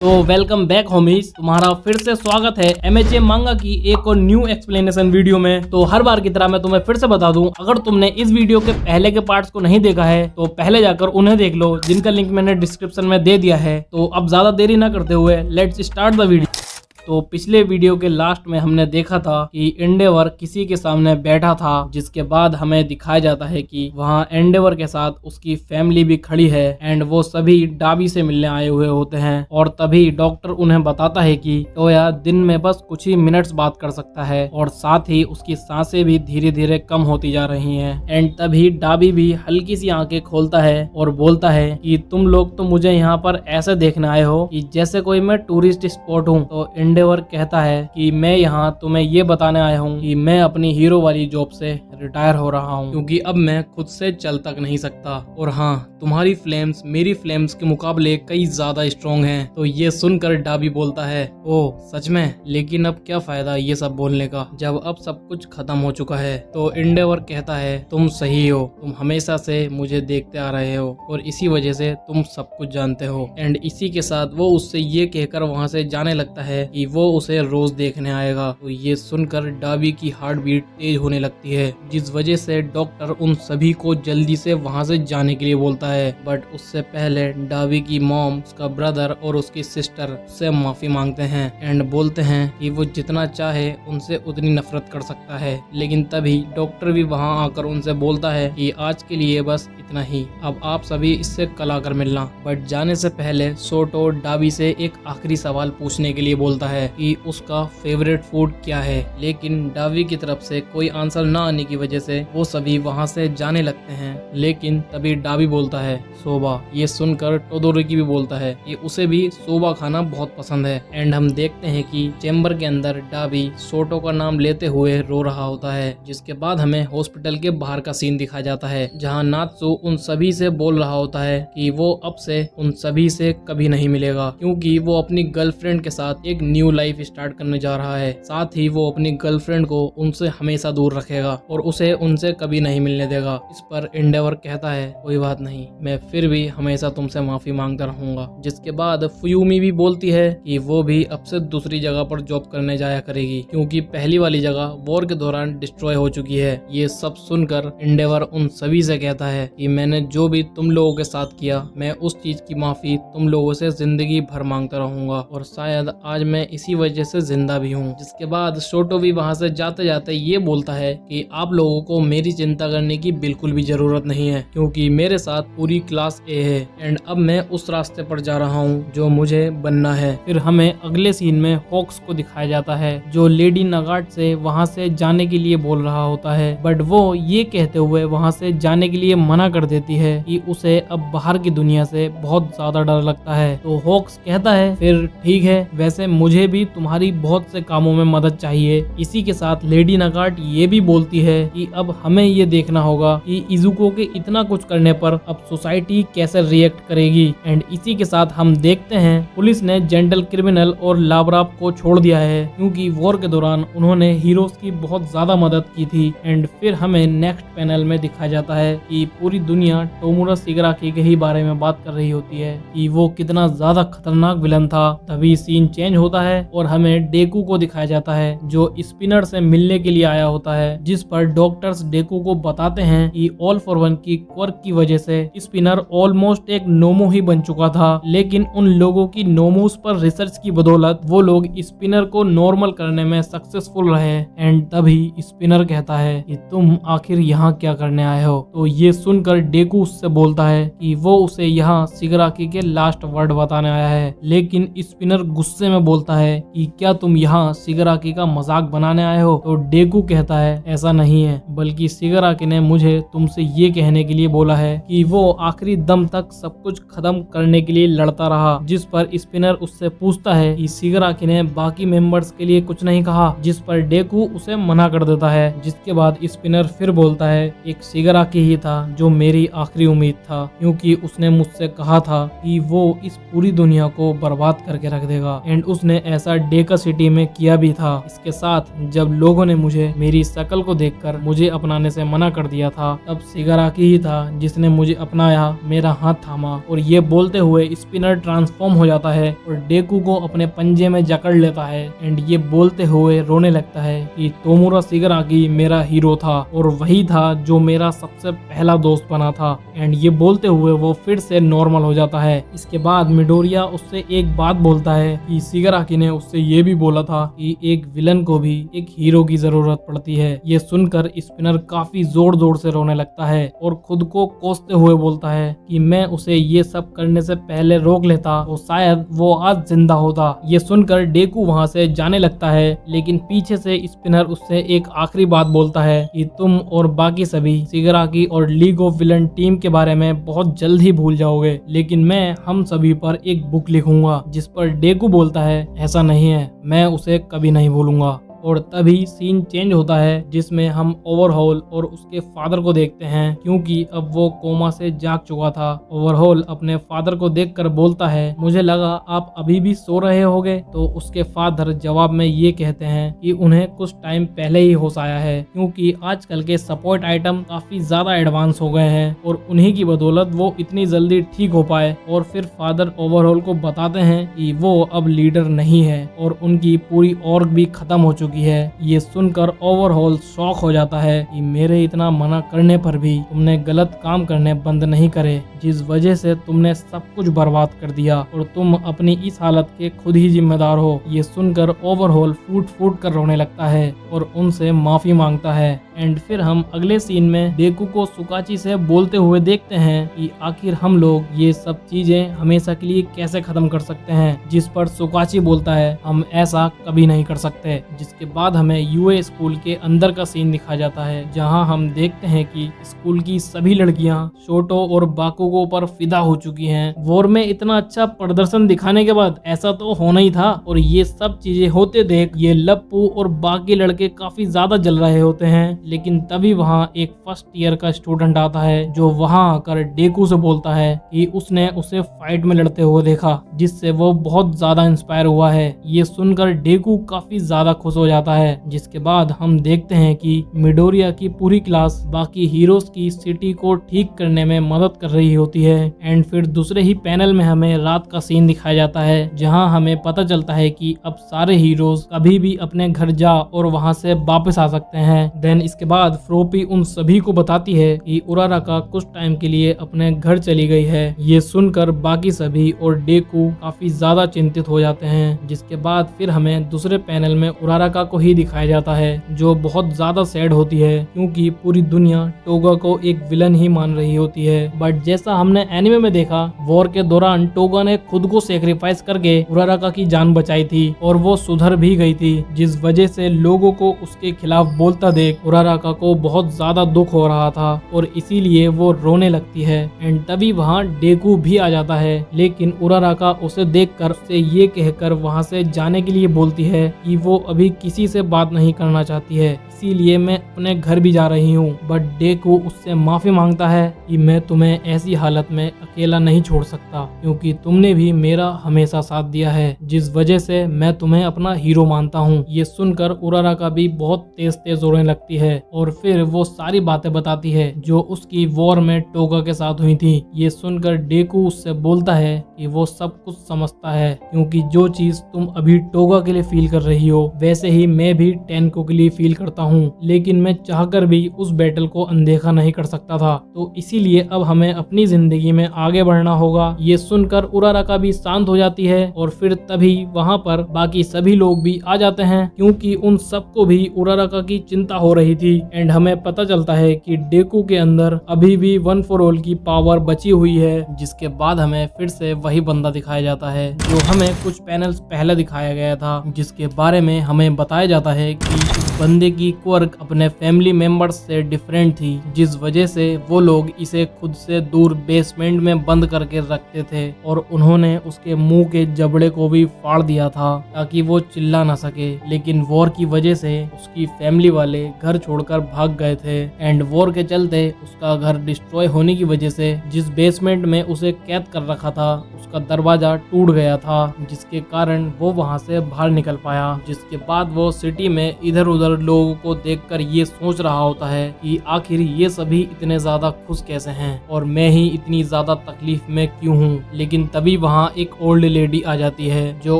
तो welcome back homies, तुम्हारा फिर से स्वागत है एमएचए मांगा की एक और न्यू एक्सप्लेनेशन वीडियो में। तो हर बार की तरह मैं तुम्हें फिर से बता दूं, अगर तुमने इस वीडियो के पहले के पार्ट्स को नहीं देखा है तो पहले जाकर उन्हें देख लो, जिनका लिंक मैंने डिस्क्रिप्शन में दे दिया है। तो अब ज्यादा देरी ना करते हुए लेट्स स्टार्ट द वीडियो। तो पिछले वीडियो के लास्ट में हमने देखा था कि एंडेवर किसी के सामने बैठा था, जिसके बाद हमें दिखाया जाता है कि वहाँ एंडेवर के साथ उसकी फैमिली भी खड़ी है एंड वो सभी डाबी से मिलने आए हुए होते हैं। और तभी डॉक्टर उन्हें बताता है कि टोया दिन में बस कुछ ही मिनट्स बात कर सकता है और साथ ही उसकी सांसें भी धीरे धीरे कम होती जा रही हैं। एंड तभी डाबी भी हल्की सी आंखें खोलता है और बोलता है कि तुम लोग तो मुझे यहाँ पर ऐसे देखने आए हो कि जैसे कोई मैं टूरिस्ट स्पॉट हूँ। तो एंडेवर कहता है कि मैं यहाँ तुम्हें ये बताने आया हूँ कि मैं अपनी हीरो वाली जॉब से रिटायर हो रहा हूँ, क्योंकि अब मैं खुद से चल तक नहीं सकता। और हाँ, तुम्हारी फ्लेम्स मेरी फ्लेम्स के मुकाबले कई ज्यादा स्ट्रॉन्ग हैं। तो ये सुनकर डाबी बोलता है, ओ सच में? लेकिन अब क्या फायदा ये सब बोलने का जब अब सब कुछ खत्म हो चुका है। तो एंडेवर कहता है, तुम सही हो, तुम हमेशा से मुझे देखते आ रहे हो और इसी वजह से तुम सब कुछ जानते हो। एंड इसी के साथ वो उससे ये कहकर वहाँ से जाने लगता है कि वो उसे रोज देखने आएगा। तो ये सुनकर डाबी की हार्ट बीट तेज होने लगती है, जिस वजह से डॉक्टर उन सभी को जल्दी से वहाँ से जाने के लिए बोलता है। बट उससे पहले डाबी की मॉम, उसका ब्रदर और उसकी सिस्टर उससे माफी मांगते हैं एंड बोलते हैं कि वो जितना चाहे उनसे उतनी नफरत कर सकता है। लेकिन तभी डॉक्टर भी वहाँ आकर उनसे बोलता है कि आज के लिए बस इतना ही, अब आप सभी इससे कल आकर मिलना। बट जाने से पहले सोटो डाबी से एक आखिरी सवाल पूछने के लिए बोलता है कि उसका फेवरेट फूड क्या है। लेकिन डाबी की तरफ से कोई आंसर ना आने की वजह से वो सभी वहाँ से जाने लगते हैं। लेकिन तभी डाबी बोलता है, सोबा। ये सुनकर टोदोरुकी भी बोलता है कि उसे भी सोबा खाना बहुत पसंद है। एंड हम देखते हैं कि चेम्बर के अंदर डाबी सोटो का नाम लेते हुए रो रहा होता है। जिसके बाद हमें हॉस्पिटल के बाहर का सीन दिखाया जाता है, जहाँ नात्सु उन सभी से बोल रहा होता है कि वो अब से उन सभी से कभी नहीं मिलेगा, क्योंकि वो अपनी गर्लफ्रेंड के साथ एक न्यू लाइफ स्टार्ट करने जा रहा है। साथ ही वो अपनी गर्लफ्रेंड को उनसे हमेशा दूर रखेगा और उसे उनसे कभी नहीं मिलने देगा। इस पर एंडेवर कहता है, कोई बात नहीं, मैं फिर भी हमेशा तुमसे माफी मांगता रहूंगा। जिसके बाद फुयूमी भी बोलती है कि वो भी अब से दूसरी जगह पर जॉब करने जाया करेगी, क्योंकि पहली वाली जगह वॉर के दौरान डिस्ट्रॉय हो चुकी है। ये सब सुनकर एंडेवर उन सभी से कहता है कि मैंने जो भी तुम लोगों के साथ किया, मैं उस चीज की माफी तुम लोगों से जिंदगी भर मांगता रहूंगा और शायद आज मैं इसी वजह से जिंदा भी हूँ। जिसके बाद शोटो भी वहाँ से जाते जाते ये बोलता है कि आप लोगों को मेरी चिंता करने की बिल्कुल भी जरूरत नहीं है, क्योंकि मेरे साथ पूरी क्लास ए है एंड अब मैं उस रास्ते पर जा रहा हूँ जो मुझे बनना है। फिर हमें अगले सीन में हॉक्स को दिखाया जाता है, जो लेडी नगाट से वहाँ से जाने के लिए बोल रहा होता है। बट वो ये कहते हुए वहाँ से जाने के लिए मना कर देती है कि उसे अब बाहर की दुनिया से बहुत ज्यादा डर लगता है। तो हॉक्स कहता है, फिर ठीक है, वैसे मुझे भी तुम्हारी बहुत से कामों में मदद चाहिए। इसी के साथ लेडी नगाट ये भी बोलती है कि अब हमें ये देखना होगा कि इजुको के इतना कुछ करने पर अब सोसाइटी कैसे रिएक्ट करेगी। एंड इसी के साथ हम देखते हैं पुलिस ने जेंटल क्रिमिनल और लाब्राप को छोड़ दिया है, क्योंकि वॉर के दौरान उन्होंने हीरोज की बहुत ज्यादा मदद की थी। एंड फिर हमें नेक्स्ट पैनल में दिखाया जाता है कि पूरी दुनिया टोमुरा शिगाराकी के ही बारे में बात कर रही होती है कि वो कितना ज्यादा खतरनाक विलन था। तभी सीन चेंज होता है और हमें डेकू को दिखाया जाता है, जो स्पिनर से मिलने के लिए आया होता है। जिस पर डॉक्टर्स डेकू को बताते हैं कि ऑल फॉर वन की क्वर्क की वजह से स्पिनर ऑलमोस्ट एक नोमो ही बन चुका था, लेकिन उन लोगों की नोमोस पर रिसर्च की बदौलत वो लोग स्पिनर को नॉर्मल करने में सक्सेसफुल रहे। एंड तभी स्पिनर कहता है कि तुम आखिर यहाँ क्या करने आए हो। तो ये सुनकर डेकू उससे बोलता है कि वो उसे यहाँ शिगाराकी के लास्ट वर्ड बताने आया है। लेकिन स्पिनर गुस्से में बोलता है कि क्या तुम यहाँ शिगाराकी का मजाक बनाने आए हो। तो डेकू कहता है, ऐसा नहीं है, बल्कि शिगाराकी ने मुझे तुमसे ये कहने के लिए बोला है कि वो आखिरी दम तक सब कुछ खत्म करने के लिए लड़ता रहा। जिस पर स्पिनर उससे पूछता है कि शिगाराकी ने बाकी मेंबर्स के लिए कुछ नहीं कहा, जिस पर डेकू उसे मना कर देता है। जिसके बाद स्पिनर फिर बोलता है, एक शिगाराकी ही था जो मेरी आखिरी उम्मीद था, क्योंकि उसने मुझसे कहा था कि वो इस पूरी दुनिया को बर्बाद करके रख देगा। एंड उसने ऐसा डेका सिटी में किया भी था। इसके साथ जब लोगों ने मुझे मेरी शक्ल को देखकर मुझे अपनाने से मना कर दिया था, तब शिगाराकी ही था जिसने मुझे अपनाया, मेरा हाथ थामा और ये बोलते हुए स्पिनर ट्रांसफॉर्म हो जाता है और डेकू को अपने पंजे में जकड़ लेता है एंड ये बोलते हुए रोने लगता है कि तोमुरा शिगाराकी मेरा हीरो था और वही था जो मेरा सबसे पहला दोस्त बना था। एंड ये बोलते हुए वो फिर से नॉर्मल हो जाता है। इसके बाद मिडोरिया उससे एक बात बोलता है कि शिगाराकी ने उससे ये भी बोला था कि एक विलन को भी एक हीरो की जरूरत पड़ती है। ये सुनकर स्पिनर काफी जोर जोर से रोने लगता है और खुद को कोसते हुए बोलता है कि मैं उसे ये सब करने से पहले रोक लेता तो शायद वो आज जिंदा होता। ये सुनकर डेकू वहाँ से जाने लगता है, लेकिन पीछे से स्पिनर उससे एक आखिरी बात बोलता है कि तुम और बाकी सभी शिगाराकी और लीग ऑफ विलन टीम के बारे में बहुत जल्द ही भूल जाओगे, लेकिन मैं हम सभी पर एक बुक लिखूंगा। जिस पर डेकू बोलता है ऐसा नहीं है, मैं उसे कभी नहीं भूलूंगा। और तभी सीन चेंज होता है जिसमें हम ओवरहॉल और उसके फादर को देखते हैं, क्योंकि अब वो कोमा से जाग चुका था। ओवरहॉल अपने फादर को देखकर बोलता है मुझे लगा आप अभी भी सो रहे होगे। तो उसके फादर जवाब में ये कहते हैं कि उन्हें कुछ टाइम पहले ही होश आया है, क्योंकि आजकल के सपोर्ट आइटम काफी ज्यादा एडवांस हो गए हैं और उन्हीं की बदौलत वो इतनी जल्दी ठीक हो पाए। और फिर फादर ओवरहॉल को बताते हैं कि वो अब लीडर नहीं है और उनकी पूरी ऑर्ग भी खत्म हो चुकी है। ये सुनकर ओवरहॉल शॉक हो जाता है कि मेरे इतना मना करने पर भी तुमने गलत काम करने बंद नहीं करे, जिस वजह से तुमने सब कुछ बर्बाद कर दिया और तुम अपनी इस हालत के खुद ही जिम्मेदार हो। ये सुनकर ओवरहॉल फूट फूट कर रोने लगता है और उनसे माफी मांगता है। एंड फिर हम अगले सीन में डेकू को सुकाची से बोलते हुए देखते हैं कि आखिर हम लोग ये सब चीजें हमेशा के लिए कैसे खत्म कर सकते हैं। जिस पर सुकाची बोलता है हम ऐसा कभी नहीं कर सकते। जिसके बाद हमें यूए स्कूल के अंदर का सीन दिखाया जाता है, जहां हम देखते हैं कि स्कूल की सभी लड़कियां शोटो और बाकुगो पर फिदा हो चुकी हैं। वॉर में इतना अच्छा प्रदर्शन दिखाने के बाद ऐसा तो होना ही था, और ये सब चीजें होते देख ये लप्पू और बाकी लड़के काफी ज्यादा जल रहे होते हैं। लेकिन तभी वहाँ एक फर्स्ट ईयर का स्टूडेंट आता है जो वहाँ आकर डेकू से बोलता है कि उसने उसे फाइट में लड़ते हुए देखा, जिससे वो बहुत ज्यादा इंस्पायर हुआ है। ये सुनकर डेकू काफी ज्यादा खुश हो जाता है। जिसके बाद हम देखते हैं कि मिडोरिया की पूरी क्लास बाकी हीरोज की सिटी को ठीक करने में मदद कर रही होती है। एंड फिर दूसरे ही पैनल में हमें रात का सीन दिखाया जाता है, जहां हमें पता चलता है कि अब सारे हीरोज कभी भी अपने घर जा और वहां से वापस आ सकते हैं। देन इसके बाद फ्रोपी उन सभी को बताती है कि उराराका कुछ टाइम के लिए अपने घर चली गई है। ये सुनकर बाकी सभी और डेकू काफी ज्यादा चिंतित हो जाते हैं। जिसके बाद फिर हमें दूसरे पैनल में उराराका को ही दिखाया जाता है, जो बहुत ज्यादा सैड होती है, क्योंकि पूरी दुनिया टोगा को एक विलन ही मान रही होती है। बट जैसा हमने एनिमे में देखा, वॉर के दौरान टोगा ने खुद को सेक्रीफाइस करके उराराका की जान बचाई थी और वो सुधर भी गई थी, जिस वजह से लोगों को उसके खिलाफ बोलता देख उराराका को बहुत ज्यादा दुख हो रहा था और इसीलिए वो रोने लगती है। एंड तभी वहाँ डेकू भी आ जाता है, लेकिन उराराका उसे देखकर उसे ये कहकर वहाँ से जाने के लिए बोलती है कि वो अभी किसी से बात नहीं करना चाहती है, इसीलिए मैं अपने घर भी जा रही हूँ। बट डेकू उससे माफी मांगता है कि मैं तुम्हें ऐसी हालत में अकेला नहीं छोड़ सकता, क्योंकि तुमने भी मेरा हमेशा साथ दिया है, जिस वजह से मैं तुम्हें अपना हीरो मानता हूँ। ये सुनकर उराराका भी बहुत तेज तेज रोने लगती है और फिर वो सारी बातें बताती है जो उसकी वॉर में टोगा के साथ हुई थी। ये सुनकर डेकू उससे बोलता है कि वो सब कुछ समझता है, क्योंकि जो चीज तुम अभी टोगा के लिए फील कर रही हो वैसे ही मैं भी टेनको के लिए फील करता हूँ, लेकिन मैं चाहकर भी उस बैटल को अनदेखा नहीं कर सकता था। तो इसीलिए अब हमें अपनी जिंदगी में आगे बढ़ना होगा। ये सुनकर उराराका भी शांत हो जाती है और फिर तभी वहाँ पर बाकी सभी लोग भी आ जाते हैं, क्योंकि उन सबको भी उराराका की चिंता हो रही थी। एंड हमें पता चलता है कि डेकू के अंदर अभी भी वन फॉर ऑल की पावर बची हुई है। जिसके बाद हमें फिर से वही बंदा दिखाया जाता है जो हमें कुछ पैनल्स पहले दिखाया गया था, जिसके बारे में हमें बताया जाता है कि इस बंदे की क्वर्क अपने फैमिली मेंबर्स से डिफरेंट थी, जिस वजह से वो लोग इसे खुद से दूर बेसमेंट में बंद करके रखते थे और उन्होंने उसके मुंह के जबड़े को भी फाड़ दिया था ताकि वो चिल्ला ना सके। लेकिन वॉर की वजह से उसकी फैमिली वाले घर छोड़कर भाग गए थे एंड वॉर के चलते उसका घर डिस्ट्रॉय होने की वजह से जिस बेसमेंट में उसे कैद कर रखा था उसका दरवाजा टूट गया था, जिसके कारण वो वहां से बाहर निकल पाया। जिसके बाद वो सिटी में इधर उधर लोगों को देखकर ये सोच रहा होता है कि आखिर ये सभी इतने ज्यादा खुश कैसे हैं और मैं ही इतनी ज्यादा तकलीफ में क्यों हूँ। लेकिन तभी वहाँ एक ओल्ड लेडी आ जाती है जो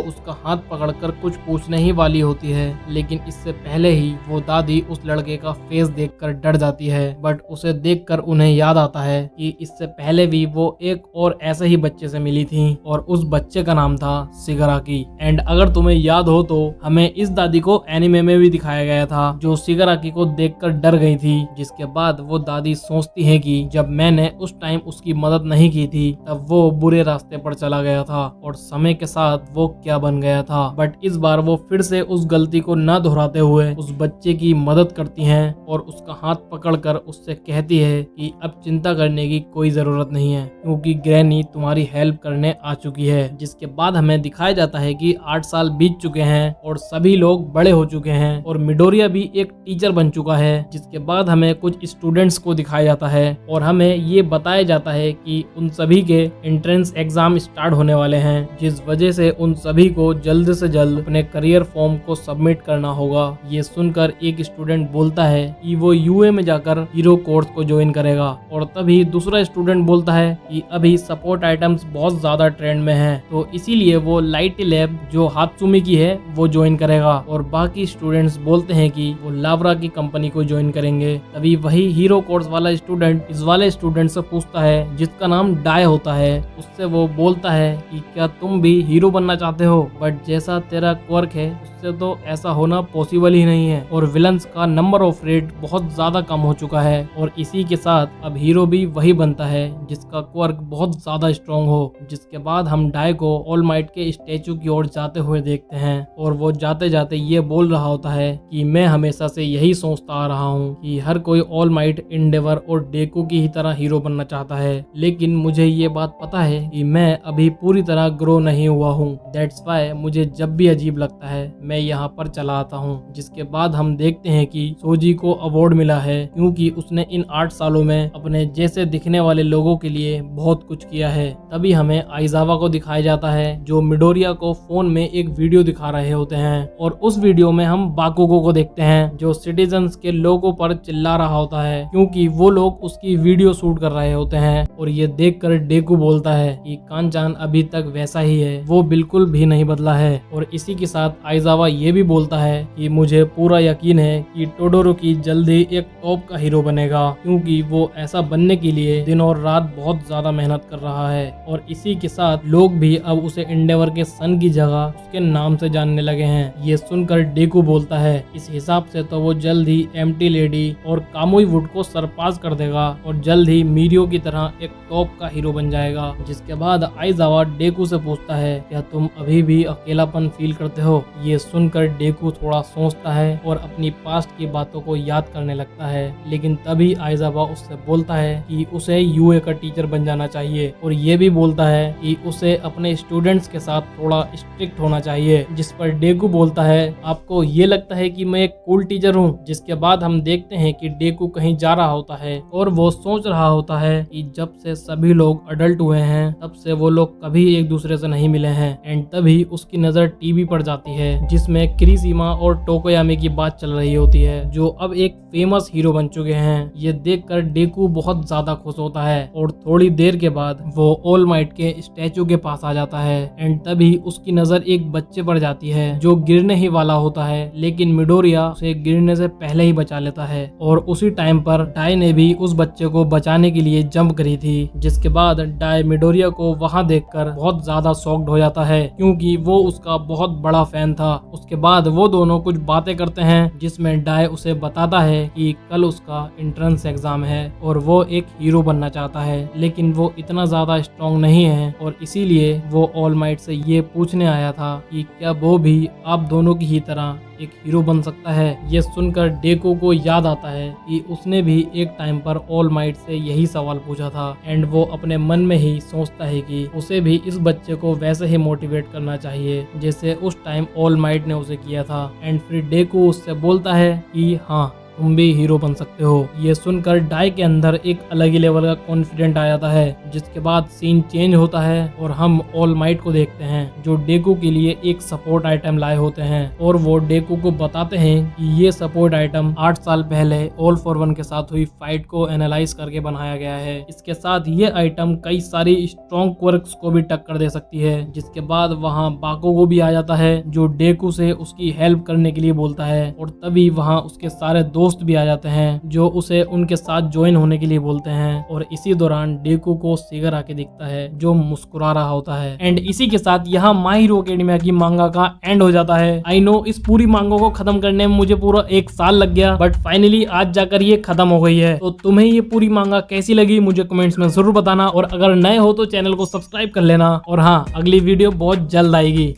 उसका हाथ पकड़कर कुछ पूछने ही वाली होती है, लेकिन इससे पहले ही वो दादी उस लड़के का फेस देखकर डर जाती है। बट उसे देखकर उन्हें याद आता है कि इससे पहले भी वो एक और ऐसे ही बच्चे से मिली थी और उस बच्चे का नाम था शिगाराकी। एंड अगर तुम्हें याद हो तो हमें इस दादी को एनिमे में भी दिखाया गया था जो शिगाराकी को देखकर डर गई थी। जिसके बाद वो दादी सोचती है कि जब मैंने उस टाइम उसकी मदद नहीं की थी तब वो बुरे रास्ते पर चला गया था और समय के साथ वो क्या बन गया था। बट इस बार वो फिर से उस गलती को न दोहराते हुए उस बच्चे की मदद करती हैं और उसका हाथ पकड़कर उससे कहती है कि अब चिंता करने की कोई जरूरत नहीं है क्योंकि ग्रैनी तुम्हारी हेल्प करने आ चुकी है। जिसके बाद हमें दिखाया जाता है कि 8 साल बीत चुके हैं और सभी लोग बड़े हो चुके हैं और मिडोरिया भी एक टीचर बन चुका है। जिसके बाद हमें कुछ स्टूडेंट्स को दिखाया जाता है और हमें ये बताया जाता है कि उन सभी के एंट्रेंस एग्जाम स्टार्ट होने वाले हैं, जिस वजह से उन सभी को जल्द से जल्द अपने करियर फॉर्म को सबमिट करना होगा। ये सुनकर एक स्टूडेंट बोलता है कि वो यूए में जाकर हीरो कोर्स को ज्वाइन करेगा और तभी दूसरा स्टूडेंट बोलता है कि अभी सपोर्ट आइटम्स बहुत ज्यादा ट्रेंड में हैं, तो इसीलिए वो लाइट लैब जो हात्सुमी की है वो ज्वाइन करेगा। और बाकी स्टूडेंट्स बोलते हैं कि वो लावरा की कंपनी को ज्वाइन करेंगे। तभी वही हीरो कोर्स वाला स्टूडेंट इस वाले स्टूडेंट से पूछता है जिसका नाम डाय होता है, उससे वो बोलता है कि क्या तुम भी हीरो बनना चाहते हो, बट जैसा तेरा क्वर्क है उससे तो ऐसा होना पॉसिबल ही नहीं है और विलन्स का नंबर ऑफ रेट बहुत ज्यादा कम हो चुका है और इसी के साथ अब हीरो भी वही बनता है जिसका क्वर्क बहुत ज्यादा स्ट्रॉन्ग हो। जिसके बाद हम डाय को ऑल माइट के स्टैचू की ओर जाते हुए देखते हैं और वो जाते जाते ये बोल रहा होता है कि मैं हमेशा से यही सोचता आ रहा हूँ कि हर कोई ऑल माइट, एंडेवर और डेको की ही तरह हीरो बनना चाहता है, लेकिन मुझे ये बात पता है कि मैं अभी पूरी तरह ग्रो नहीं हुआ हूँ। दैट्स वाई मुझे जब भी अजीब लगता है मैं यहाँ पर चला आता हूँ। जिसके बाद हम देखते हैं कि सोजी को अवार्ड मिला है क्योंकि उसने इन 8 सालों में अपने जैसे दिखने वाले लोगों के लिए बहुत कुछ किया है। तभी हमें आइजावा को दिखाया जाता है जो मिडोरिया को फोन में एक वीडियो दिखा रहे होते हैं और उस वीडियो में हम बाकुगो को देखते हैं जो सिटीजन्स के लोगों पर चिल्ला रहा होता है क्योंकि वो लोग उसकी वीडियो शूट कर रहे होते हैं। और ये देखकर डेकू बोलता है कि कांचान अभी तक वैसा ही है, वो बिल्कुल भी नहीं बदला है। और इसी के साथ आइजावा ये भी बोलता है कि मुझे पूरा यकीन है कि टोडोरोकी जल्दी एक टॉप का हीरो बनेगा क्योंकि वो ऐसा बनने के लिए दिन और रात बहुत ज्यादा मेहनत कर रहा है। और इसी के साथ लोग भी अब उसे एंडेवर के सन की जगह उसके नाम से जानने लगे हैं। ये सुनकर डेकू बोलता है इस हिसाब से तो वो जल्द ही एम्प्टी लेडी और कामुई वुड को सरपास कर देगा और जल्द ही मीरियो की तरह एक टॉप का हीरो बन जाएगा। जिसके बाद आइजावा डेकू से पूछता है क्या तुम अभी भी अकेलापन फील करते हो। ये सुनकर डेकू थोड़ा सोचता है और अपनी पास्ट की बातों को याद करने लगता है, लेकिन तभी आइजावा उससे बोलता है कि उसे यूए का टीचर बन जाना चाहिए और ये भी बोलता है कि उसे अपने स्टूडेंट्स के साथ थोड़ा स्ट्रिक्ट होना चाहिए। जिस पर डेकू बोलता है आपको ये लगता है कि मैं एक कूल टीचर हूँ। जिसके बाद हम देखते हैं कि डेकू कहीं जा रहा होता है और वो सोच रहा होता है कि जब से सभी लोग अडल्ट हुए हैं तब से वो लोग कभी एक दूसरे से नहीं मिले हैं। एंड तभी उसकी नजर टीवी पर जाती है जिसमें किरीशिमा और टोकोयामी की बात चल रही होती है जो अब एक फेमस हीरो बन चुके हैं। ये देखकर डेकू बहुत ज्यादा खुश होता है और थोड़ी देर के बाद वो ऑल माइट के स्टैचू के पास आ जाता है। एंड तभी उसकी नजर एक बच्चे पर जाती है जो गिरने ही वाला होता है, लेकिन मिडोरिया उसे गिरने से पहले ही बचा लेता है और उसी टाइम पर डाई ने भी उस बच्चे को बचाने के लिए जंप करी थी। जिसके बाद डाई मिडोरिया को वहां देखकर बहुत ज्यादा शॉक्ड हो जाता है क्योंकि वो उसका बहुत बड़ा फैन था। उसके बाद वो दोनों कुछ बातें करते हैं जिसमें डाई उसे बताता है कि कल उसका एंट्रेंस एग्जाम है और वो एक हीरो बनना चाहता है, लेकिन वो इतना ज्यादा स्ट्रॉन्ग नहीं है और इसीलिए वो ऑल माइट से ये पूछने आया था कि क्या वो भी आप दोनों की ही तरह एक हीरो बन सकता है। ये सुनकर डेको को याद आता है कि उसने भी एक टाइम पर ऑल माइट से यही सवाल पूछा था एंड वो अपने मन में ही सोचता है कि उसे भी इस बच्चे को वैसे ही मोटिवेट करना चाहिए जैसे उस टाइम ऑल माइट ने उसे किया था। एंड फिर डेको उससे बोलता है कि हाँ, तुम भी हीरो बन सकते हो। ये सुनकर डाई के अंदर एक अलग ही लेवल का कॉन्फिडेंट आ जाता है, जिसके बाद सीन चेंज होता है और हम ऑल माइट को देखते हैं जो डेको के लिए एक सपोर्ट आइटम लाए होते हैं और वो डेको को बताते हैं कि ये सपोर्ट आइटम 8 साल पहले ऑल फॉर वन के साथ हुई फाइट को एनालाइज करके बनाया गया है। इसके साथ ये आइटम कई सारी स्ट्रॉन्ग क्वर्क्स को भी टक्कर दे सकती है। जिसके बाद वहाँ बाको को भी आ जाता है जो डेको से उसकी हेल्प करने के लिए बोलता है और तभी वहाँ उसके सारे दोस्त भी आ जाते हैं जो उसे उनके साथ ज्वाइन होने के लिए बोलते हैं। और इसी दौरान डेको को सीगर आके दिखता है जो मुस्कुरा रहा होता है। एंड इसी के साथ यहाँ माय हीरो एकेडेमिया की मांगा का एंड हो जाता है। आई नो इस पूरी मांगा को खत्म करने में मुझे पूरा 1 साल लग गया, बट फाइनली आज जाकर ये खत्म हो गई है। तो तुम्हें ये पूरी मांगा कैसी लगी मुझे कमेंट्स में जरूर बताना और अगर नए हो तो चैनल को सब्सक्राइब कर लेना। और हाँ, अगली वीडियो बहुत जल्द आएगी।